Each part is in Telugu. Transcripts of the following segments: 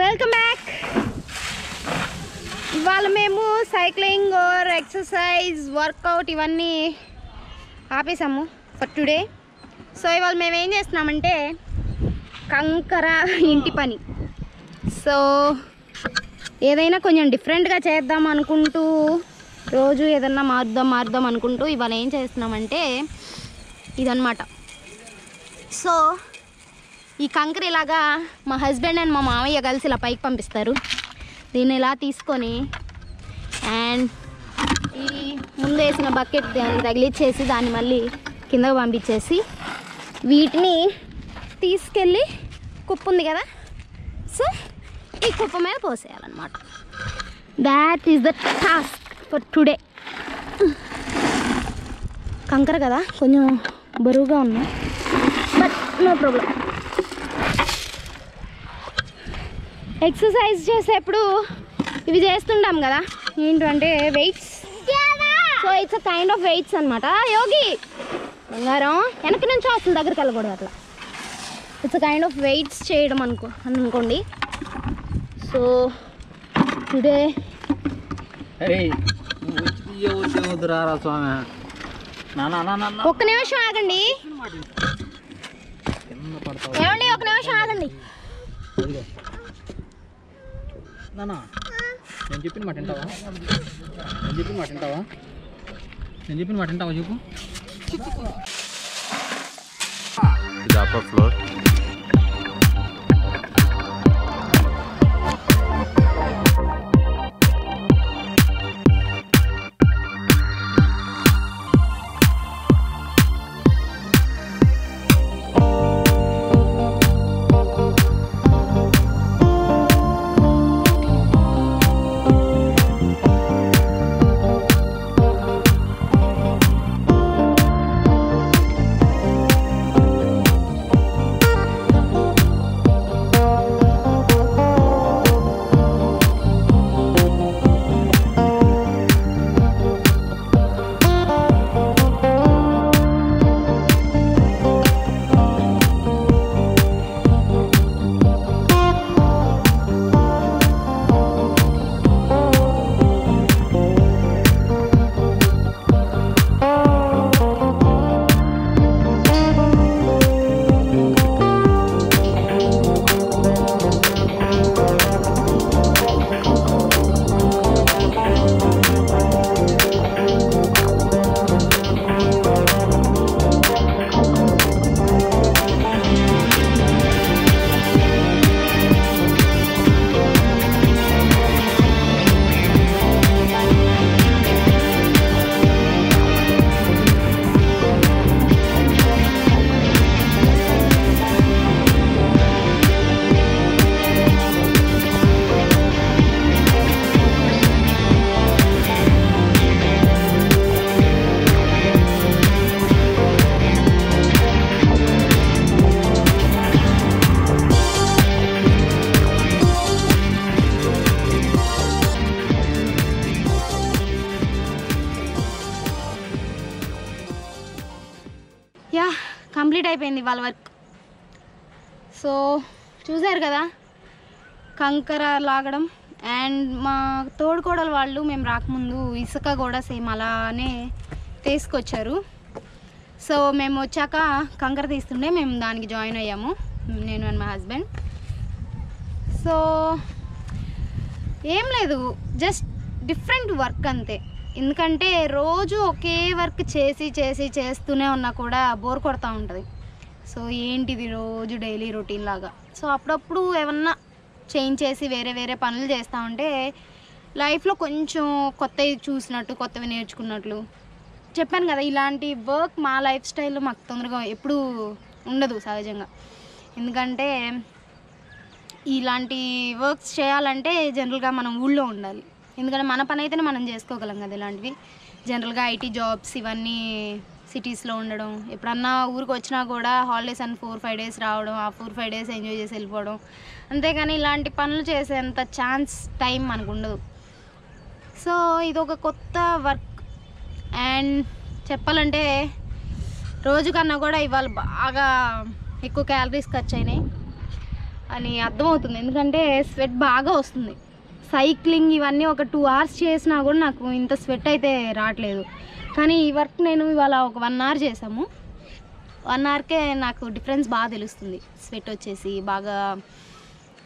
Welcome back. ఇవాళ మేము సైక్లింగ్ ఆర్ ఎక్సర్సైజ్ వర్కౌట్ ఇవన్నీ ఆపేసాము ఫర్ టుడే. సో ఇవాళ మేము ఏం చేస్తున్నామంటే కంకర ఇంటి పని. సో ఏదైనా కొంచెం డిఫరెంట్గా చేద్దాం అనుకుంటూ రోజు ఏదన్నా మారుద్దాం అనుకుంటూ ఇవాళ ఏం చేస్తున్నామంటే ఇదన్నమాట. సో ఈ కంకర ఇలాగా మా హస్బెండ్ అండ్ మా మామయ్య కలిసి ఇలా పైకి పంపిస్తారు. దీన్ని ఇలా తీసుకొని అండ్ ఈ ముందు వేసిన బకెట్ దానికి తగిలిచ్చేసి దాన్ని మళ్ళీ కిందకు పంపించేసి వీటిని తీసుకెళ్ళి కుప్ప ఉంది కదా, సో ఈ కుప్ప మీద పోసేయాలన్నమాట. That is the task for today. కంకర కదా కొంచెం బరువుగా ఉన్నాయి, బట్ నో ప్రాబ్లం. ఎక్సర్సైజ్ చేసేప్పుడు ఇవి చేస్తుంటాం కదా, ఏంటంటే weights. So it's a kind of weights అనమాట. యోగి బంగారం వెనక నుంచి అసలు దగ్గరికి వెళ్ళకూడదు అట్లా. It's a kind of weights చేయడం అనుకోండి. సో టుడే ఒక్క నిమిషం ఆగండి, ఏమండి ఒక నిమిషం ఆగండి. నానా నేను చెప్పిన మాట వింటావా? చెప్పు. ఇది అప్పర్ ఫ్లోర్. యా కంప్లీట్ అయిపోయింది వాళ్ళ వర్క్. సో చూసారు కదా కంకర లాగడం. అండ్ మా తోడుకోడలు వాళ్ళు మేము రాకముందు ఇసుక కూడా సేమ్ అలానే తీసుకొచ్చారు. సో మేము వచ్చాక కంకర తీస్తుండే మేము దానికి జాయిన్ అయ్యాము, నేను అండ్ మా హస్బెండ్. సో ఏం లేదు, జస్ట్ డిఫరెంట్ వర్క్ అంతే. ఎందుకంటే రోజు ఒకే వర్క్ చేస్తూనే ఉన్నా కూడా బోర్ కొడతా ఉంటుంది. సో ఏంటిది రోజు డైలీ రొటీన్ లాగా. సో అప్పుడప్పుడు ఏమన్నా చేంజ్ చేసి వేరే పనులు చేస్తూ ఉంటే లైఫ్లో కొంచెం కొత్తవి చూసినట్టు, కొత్తవి నేర్చుకున్నట్లు. చెప్పాను కదా, ఇలాంటి వర్క్ మా లైఫ్ స్టైల్లో మాకు తొందరగా ఎప్పుడూ ఉండదు సహజంగా. ఎందుకంటే ఇలాంటి వర్క్స్ చేయాలంటే జనరల్గా మనం ఊళ్ళో ఉండాలి. ఎందుకంటే మన పని అయితేనే మనం చేసుకోగలం కదా. ఇలాంటివి జనరల్గా ఐటీ జాబ్స్ ఇవన్నీ సిటీస్లో ఉండడం, ఎప్పుడన్నా ఊరికి వచ్చినా కూడా హాలిడేస్ అని 4-5 డేస్ రావడం, ఆ 4-5 డేస్ ఎంజాయ్ చేసి వెళ్ళిపోవడం. అంతేగాని ఇలాంటి పనులు చేసేంత ఛాన్స్ టైం మనకు ఉండదు. సో ఇది ఒక కొత్త వర్క్. అండ్ చెప్పాలంటే రోజు కన్నా కూడా ఇవాళ బాగా ఎక్కువ క్యాలరీస్ ఖర్చు అయినాయి. అని అర్థమవుతుంది. ఎందుకంటే స్వెట్ బాగా వస్తుంది. సైక్లింగ్ ఇవన్నీ ఒక 2 hours చేసినా కూడా నాకు ఇంత స్వెట్ అయితే రావట్లేదు. కానీ ఈ వర్క్ నేను ఇవాళ ఒక 1 hour చేసాము. 1 hourకే నాకు డిఫరెన్స్ బాగా తెలుస్తుంది. స్వెట్ వచ్చేసి బాగా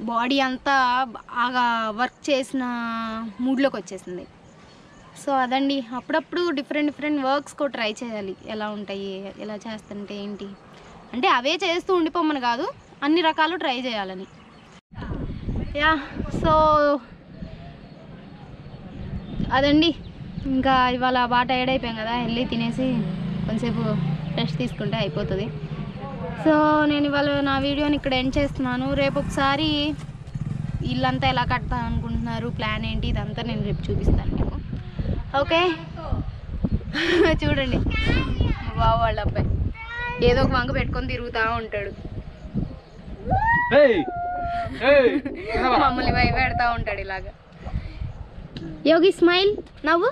బాడీ అంతా బాగా వర్క్ చేసిన మూడ్లోకి వచ్చేసింది. సో అదండి, అప్పుడప్పుడు డిఫరెంట్ వర్క్స్ కూడా ట్రై చేయాలి. ఎలా ఉంటాయి, ఎలా చేస్తుంటే ఏంటి అంటే అవే చేస్తూ ఉండిపోమని కాదు, అన్ని రకాలు ట్రై చేయాలని. యా, సో అదండి, ఇంకా ఇవాళ బాగా టైర్డ్ అయిపోయాం కదా, వెళ్ళి తినేసి కొంచెంసేపు రెస్ట్ తీసుకుంటే అయిపోతుంది. సో నేను ఇవాళ నా వీడియోని ఇక్కడ ఎండ్ చేస్తున్నాను. రేపు ఒకసారి ఇల్లంతా ఎలా కడతా అనుకుంటున్నారు, ప్లాన్ ఏంటి, ఇదంతా నేను రేపు చూపిస్తాను మీకు. ఓకే, చూడండి బావ వాళ్ళ అబ్బాయి ఏదో ఒక వంక పెట్టుకొని తిరుగుతూ ఉంటాడు, మమ్మల్ని భయపెడతా ఉంటాడు ఇలాగా. యోగి స్మైల్, నవ్వు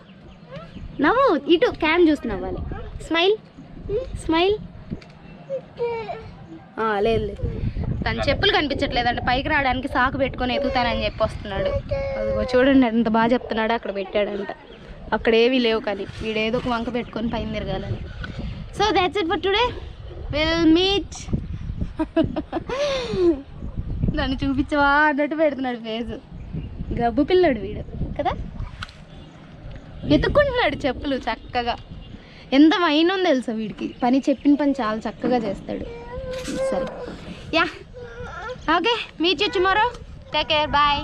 నవ్వు, ఇటు క్యామ్ చూసి నవ్వాలి. Smile smile. లేదు తన చెప్పులు కనిపించట్లేదంటే పైకి రావడానికి సాకు పెట్టుకొని ఎదుగుతానని చెప్పి వస్తున్నాడు. అదిగో చూడండి ఎంత బాగా చెప్తున్నాడు, అక్కడ పెట్టాడంట. అక్కడ ఏవి లేవు కానీ వీడేదో ఒక వంక పెట్టుకొని పైన తిరగాలని. So that's it for today, will meet. నన్ను చూపించవా అన్నట్టు పెడుతున్నాడు ఫేసు. గబ్బు పిల్లడు వీడు కదా, ఎత్తుక్కుంటున్నాడు చెప్పులు చక్కగా. ఎంత వైన్ ఉందో తెలుసా వీడికి, పని చెప్పిన పని చాలా చక్కగా చేస్తాడు. సరే, yeah, okay, meet you tomorrow, take care, bye.